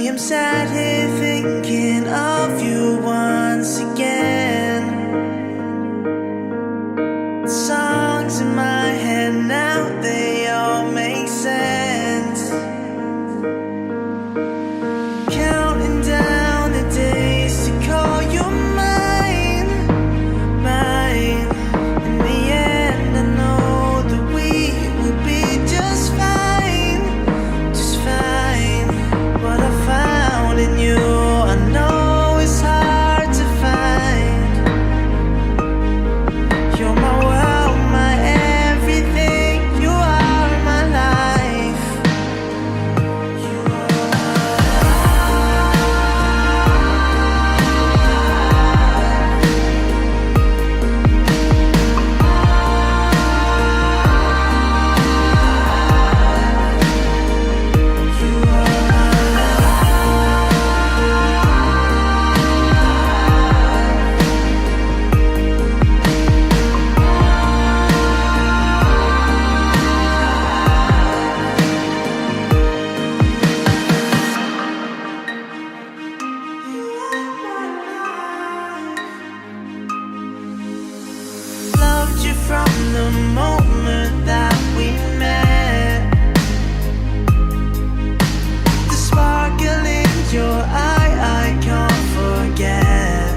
am sat here thinking of you once again. Songs in my head now, they all make sense. Counting down the days to call you mine, mine. In the end, I know that we will be just fine, just fine. What I found in you, I know it's hard to find. You're my world, my everything. You are my life. You loved you from the moment that we met. The sparkle in your eye, I can't forget.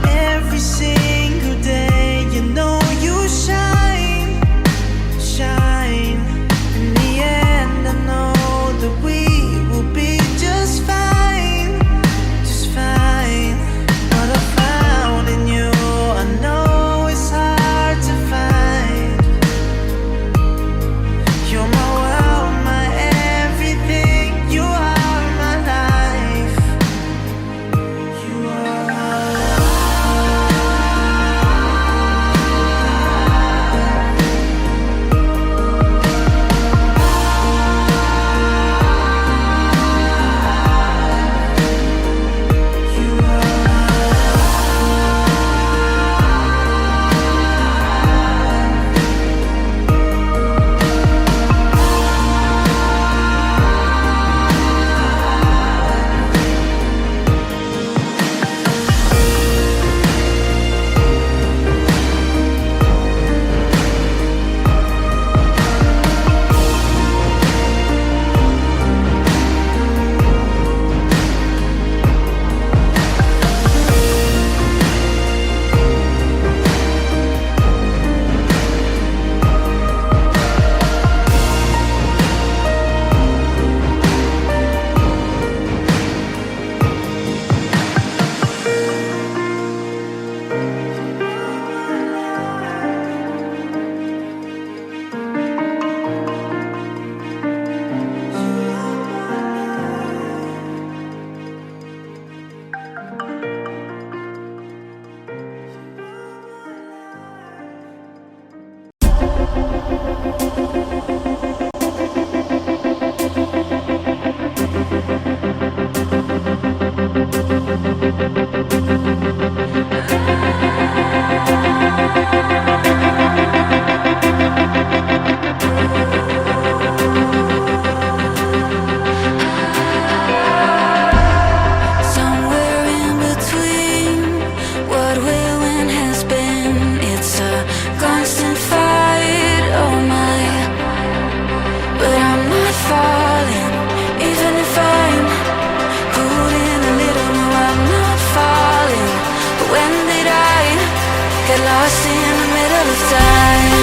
Every single day, you know you shine, shine. In the end, I know that we will be just fine, just fine. What I found in you, I know it's hard to find. You're my world, my everything. You are my life. You are my somewhere in between what will and has been. It's a constant fight, oh my. But I'm not falling, even if I'm pulling a little. No, I'm not falling. But when did I get lost in the middle of time?